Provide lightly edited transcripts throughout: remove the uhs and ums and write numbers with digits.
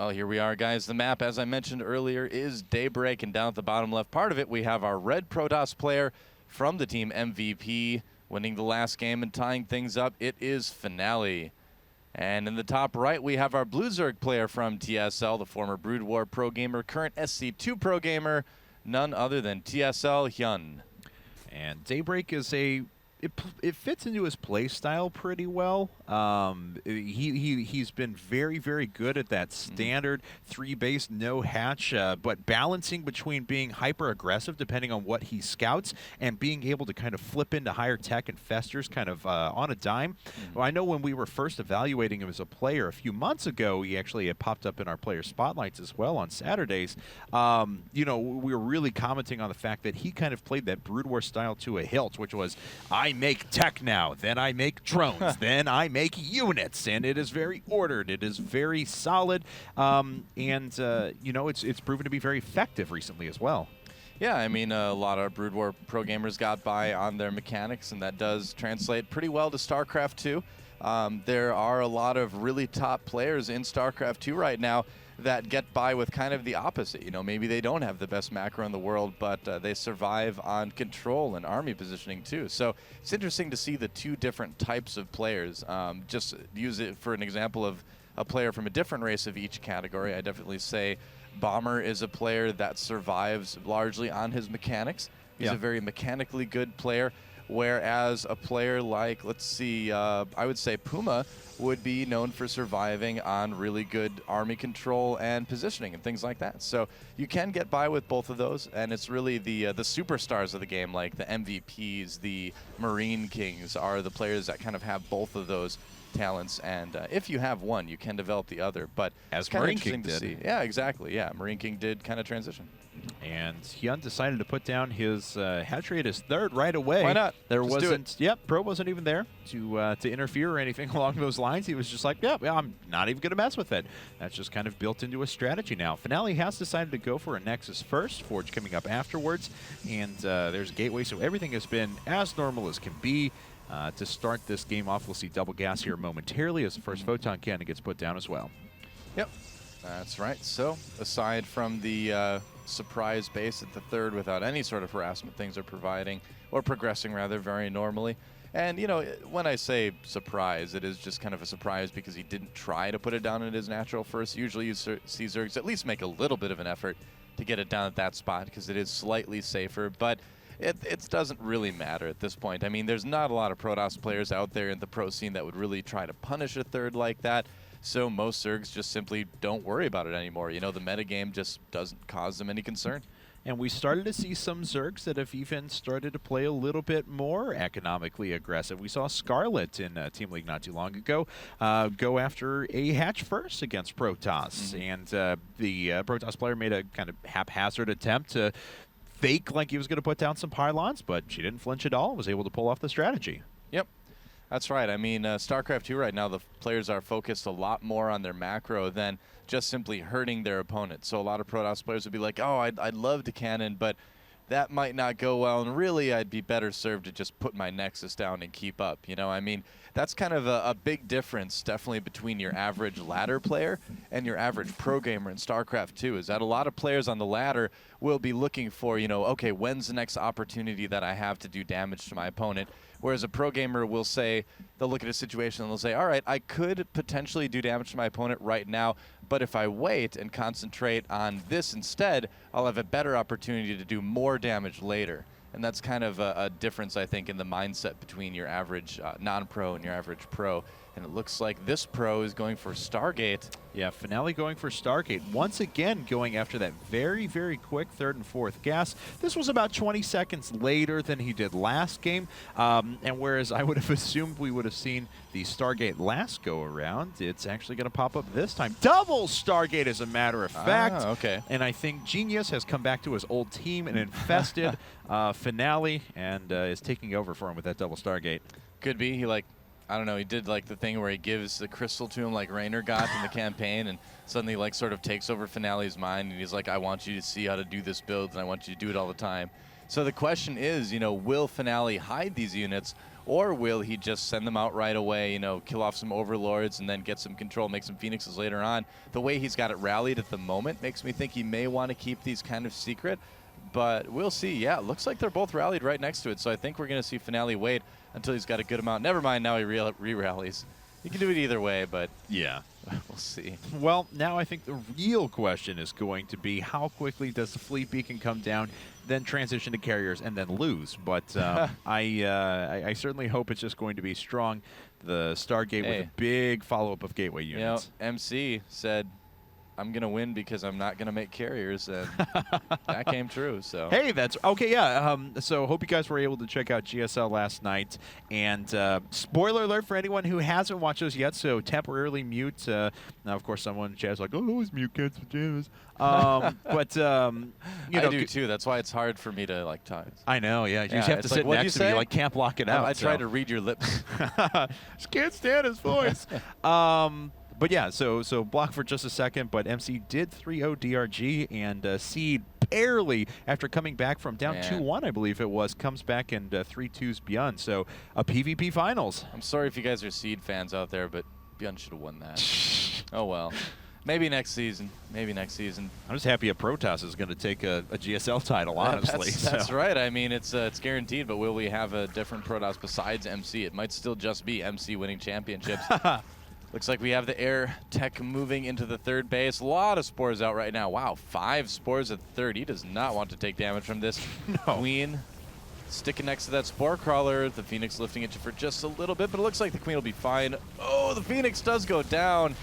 Well, here we are, guys. The map, as I mentioned earlier, is Daybreak, and down at the bottom left part of it, we have our red Protoss player from the team MVP winning the last game and tying things up. It is Finale. And in the top right, we have our blue Zerg player from TSL, the former Brood War pro gamer, current SC2 pro gamer, none other than TSL.HyuN. And Daybreak is it fits into his play style pretty well. He's been very, very good at that standard 3-base, no hatch, but balancing between being hyper aggressive depending on what he scouts and being able to kind of flip into higher tech and festers kind of on a dime. Well, I know when we were first evaluating him as a player a few months ago, he actually had popped up in our player spotlights as well on Saturdays. You know, we were really commenting on the fact that he kind of played that Brood War style to a hilt, which was, I make tech now, then I make drones, then I make units, and it is very ordered, it is very solid, and you know, it's proven to be very effective recently as well. Yeah, I mean, a lot of Brood War pro gamers got by on their mechanics, and that does translate pretty well to StarCraft 2. There are a lot of really top players in StarCraft 2 right now that get by with kind of the opposite. You know, maybe they don't have the best macro in the world, but they survive on control and army positioning too. So it's interesting to see the two different types of players. Just use it for an example of a player from a different race of each category. I definitely say Bomber is a player that survives largely on his mechanics. He's a very mechanically good player, whereas a player like, let's see, I would say Puma would be known for surviving on really good army control and positioning and things like that. So you can get by with both of those, and it's really the superstars of the game, like the MVPs, the Marine Kings, are the players that kind of have both of those talents, and if you have one, you can develop the other. But as Marine King did. See. Yeah, exactly. Yeah, Marine King did kind of transition. And HyuN decided to put down his hatch rate as third right away. Why not? There Just wasn't. Yep, Pro wasn't even there to interfere or anything along those lines. He was just like, yeah, I'm not even going to mess with it. That's just kind of built into a strategy now. Finale has decided to go for a Nexus first. Forge coming up afterwards, and there's Gateway. So everything has been as normal as can be. To start this game off, we'll see double gas here momentarily as the first photon cannon gets put down as well. Yep, that's right. So aside from the surprise base at the third without any sort of harassment, things are providing, or progressing rather, very normally. And, you know, when I say surprise, it is just kind of a surprise because he didn't try to put it down at his natural first. Usually you see Zergs at least make a little bit of an effort to get it down at that spot because it is slightly safer, but it doesn't really matter at this point. I mean, there's not a lot of Protoss players out there in the pro scene that would really try to punish a third like that. So most Zergs just simply don't worry about it anymore. You know, the metagame just doesn't cause them any concern. And we started to see some Zergs that have even started to play a little bit more economically aggressive. We saw Scarlet in Team League not too long ago go after a hatch first against Protoss. And the Protoss player made a kind of haphazard attempt to fake like he was going to put down some pylons, but she didn't flinch at all and was able to pull off the strategy. Yep. That's right. I mean, StarCraft 2 right now, the players are focused a lot more on their macro than just simply hurting their opponent. So a lot of Protoss players would be like, oh, I'd love to cannon, but that might not go well, and really I'd be better served to just put my Nexus down and keep up. You know, I mean, that's kind of a big difference definitely between your average ladder player and your average pro gamer in StarCraft 2, is that a lot of players on the ladder will be looking for, you know, okay, when's the next opportunity that I have to do damage to my opponent? Whereas a pro gamer will say, they'll look at a situation and they'll say, all right, I could potentially do damage to my opponent right now, but if I wait and concentrate on this instead, I'll have a better opportunity to do more damage later. And that's kind of a difference, I think, in the mindset between your average non-pro and your average pro. And it looks like this pro is going for Stargate. Yeah, Finale going for Stargate. Once again, going after that very, very quick third and fourth gas. This was about 20 seconds later than he did last game. And whereas I would have assumed we would have seen the Stargate last go around, it's actually going to pop up this time. Double Stargate, as a matter of fact. Okay. And I think Genius has come back to his old team and infested Finale and is taking over for him with that double Stargate. Could be. He, like, I don't know, he did like the thing where he gives the crystal to him like Raynor got in the campaign, and suddenly like sort of takes over Finale's mind, and he's like, I want you to see how to do this build, and I want you to do it all the time. So the question is, you know, will Finale hide these units, Or will he just send them out right away, you know, kill off some Overlords and then get some control, make some Phoenixes later on? The way he's got it rallied at the moment makes me think he may want to keep these kind of secret. But we'll see. Yeah, it looks like they're both rallied right next to it. So I think we're going to see Finale wait until he's got a good amount. Never mind, now he re-rallies. You can do it either way, but yeah, we'll see. Well, now I think the real question is going to be how quickly does the fleet beacon come down, then transition to carriers, and then lose. But I certainly hope it's just going to be strong. The Stargate with a big follow-up of gateway units. You know, MC said, I'm going to win because I'm not going to make carriers, and that came true. So hey, that's okay. Yeah. So hope you guys were able to check out GSL last night. And spoiler alert for anyone who hasn't watched those yet. So temporarily mute. Now, of course, someone in chat's like, "Oh, it's mute kids pajamas." But you know, I do too. That's why it's hard for me to like talk. I know. Yeah. You just have to sit like, next to me. You like can't block it out. I try to read your lips. Just can't stand his voice. But yeah, so block for just a second, but MC did 3-0 DRG, and Seed barely, after coming back from down 2-1, I believe it was, comes back and 3-2's Beyond. So a PvP finals. I'm sorry if you guys are Seed fans out there, but Beyond should have won that. Oh well. Maybe next season. Maybe next season. I'm just happy a Protoss is going to take a GSL title, honestly. That's right. I mean, it's guaranteed, but will we have a different Protoss besides MC? It might still just be MC winning championships. Looks like we have the air tech moving into the third base. A lot of spores out right now. Wow, 5 spores at third. He does not want to take damage from this. No. Queen sticking next to that spore crawler. The Phoenix lifting it for just a little bit, but it looks like the Queen will be fine. Oh, the Phoenix does go down.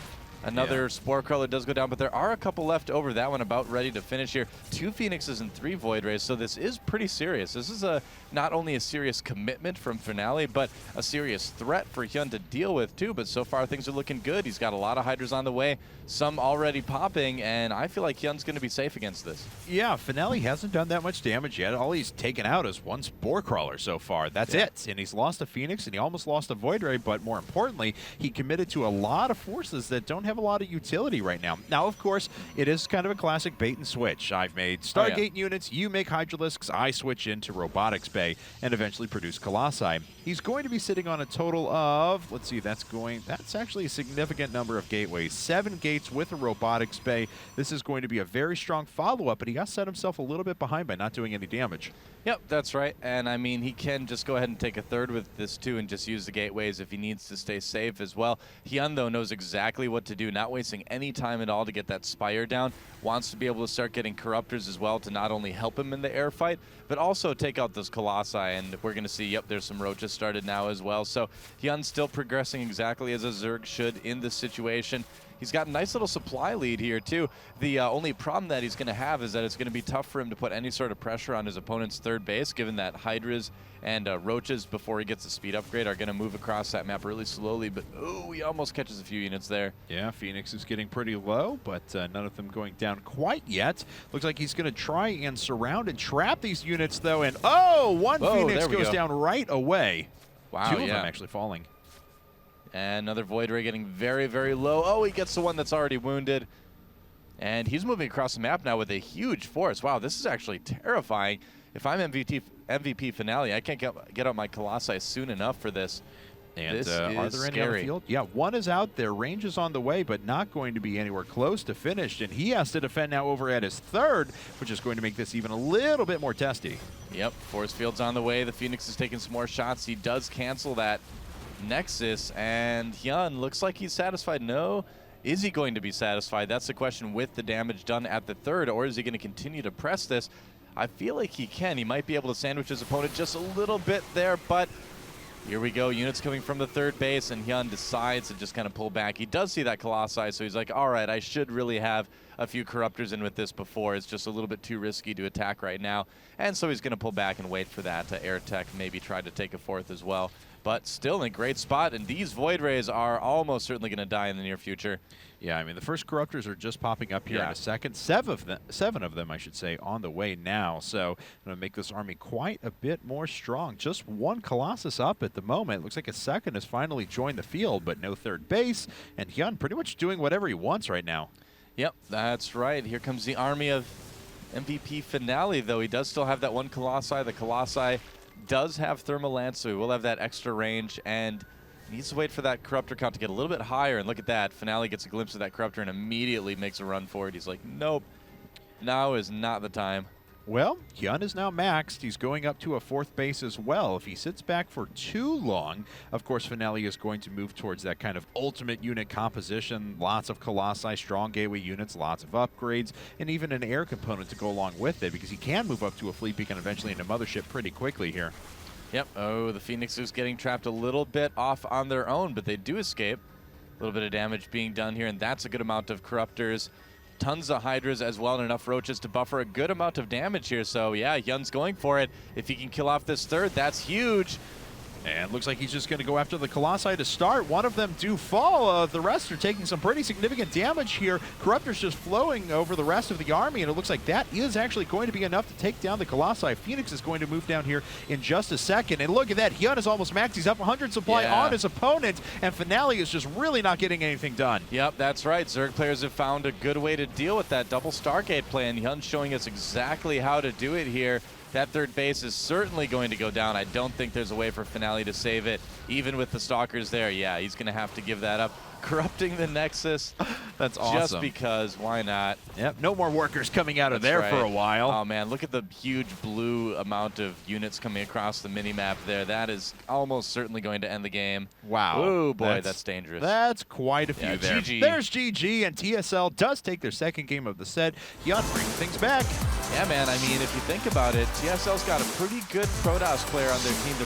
Another spore crawler does go down, but there are a couple left over. That one about ready to finish here. 2 Phoenixes and 3 Void Rays, so this is pretty serious. This is not only a serious commitment from Finale, but a serious threat for HyuN to deal with too. But so far things are looking good. He's got a lot of Hydras on the way, some already popping, and I feel like HyuN's going to be safe against this. Yeah, Finale hasn't done that much damage yet. All he's taken out is 1 spore crawler so far. That's it. And he's lost a Phoenix, and he almost lost a Void Ray, but more importantly, he committed to a lot of forces that don't have a lot of utility right now. Now, of course, it is kind of a classic bait and switch. I've made Stargate units, you make Hydralisks, I switch into Robotics Bay and eventually produce Colossi. He's going to be sitting on a total of, let's see, that's actually a significant number of gateways. 7 gates with a Robotics Bay. This is going to be a very strong follow-up, but he got set himself a little bit behind by not doing any damage. Yep, that's right. And I mean, he can just go ahead and take a third with this too and just use the gateways if he needs to stay safe as well. HyuN, though, knows exactly what to do, not wasting any time at all to get that Spire down. Wants to be able to start getting Corruptors as well to not only help him in the air fight, but also take out those Colossi. And we're going to see, yep, there's some Roaches started now as well. So HyuN's still progressing exactly as a Zerg should in this situation. He's got a nice little supply lead here, too. The only problem that he's going to have is that it's going to be tough for him to put any sort of pressure on his opponent's third base, given that Hydras and Roaches, before he gets the speed upgrade, are going to move across that map really slowly. But, ooh, he almost catches a few units there. Yeah, Phoenix is getting pretty low, but none of them going down quite yet. Looks like he's going to try and surround and trap these units, though. And, oh, one Phoenix goes down right away. Wow, 2 of them actually falling. And another Void Ray getting very, very low. Oh, he gets the one that's already wounded. And he's moving across the map now with a huge force. Wow, this is actually terrifying. If I'm MVP Finale, I can't get out my Colossi soon enough for this. And this are there any on the field? Yeah, 1 is out there. Range is on the way, but not going to be anywhere close to finished. And he has to defend now over at his third, which is going to make this even a little bit more testy. Yep, force field's on the way. The Phoenix is taking some more shots. He does cancel that Nexus, and HyuN looks like he's satisfied. No, is he going to be satisfied? That's the question with the damage done at the third, or is he going to continue to press this? I feel like he can. He might be able to sandwich his opponent just a little bit there, but here we go. Units coming from the third base, and HyuN decides to just kind of pull back. He does see that Colossi, so he's like, all right, I should really have a few Corruptors in with this before. It's just a little bit too risky to attack right now. And so he's going to pull back and wait for that air tech, maybe try to take a 4th as well. But still in a great spot, and these Void Rays are almost certainly going to die in the near future. Yeah, I mean, the first Corruptors are just popping up here in a second. 7 of them, I should say, on the way now. So going to make this army quite a bit more strong. Just 1 Colossus up at the moment. Looks like a second has finally joined the field, but no third base. And HyuN pretty much doing whatever he wants right now. Yep, that's right. Here comes the army of MVP Finale, though. He does still have that 1 Colossi. The Colossi does have Thermal Lance, so he will have that extra range, and needs to wait for that Corruptor count to get a little bit higher. And look at that. Finale gets a glimpse of that Corruptor and immediately makes a run for it. He's like, nope, now is not the time. Well, HyuN is now maxed. He's going up to a 4th base as well. If he sits back for too long, of course, Finale is going to move towards that kind of ultimate unit composition. Lots of Colossi, strong gateway units, lots of upgrades, and even an air component to go along with it, because he can move up to a Fleet Beacon eventually into Mothership pretty quickly here. Yep. Oh, the Phoenix is getting trapped a little bit off on their own, but they do escape. A little bit of damage being done here, and that's a good amount of Corruptors. Tons of Hydras as well, and enough Roaches to buffer a good amount of damage here. So, yeah, HyuN's going for it. If he can kill off this 3rd, that's huge. And looks like he's just going to go after the Colossi to start. One of them do fall. The rest are taking some pretty significant damage here. Corruptor's just flowing over the rest of the army, and it looks like that is actually going to be enough to take down the Colossi. Phoenix is going to move down here in just a second. And look at that. HyuN is almost maxed. He's up 100 supply on his opponent, and Finale is just really not getting anything done. Yep, that's right. Zerg players have found a good way to deal with that double Stargate play, and HyuN's showing us exactly how to do it here. That 3rd base is certainly going to go down. I don't think there's a way for Finale to save it, even with the Stalkers there. Yeah, he's going to have to give that up. Corrupting the Nexus. That's awesome. Just because, why not? Yep, no more workers coming out of there for a while. Oh, man, look at the huge blue amount of units coming across the mini-map there. That is almost certainly going to end the game. Wow. Oh, boy, that's dangerous. That's quite a few there. GG. There's GG, and TSL does take their 2nd game of the set. HyuN bringing things back. Yeah, man, I mean, if you think about it, TSL's got a pretty good Protoss player on their team to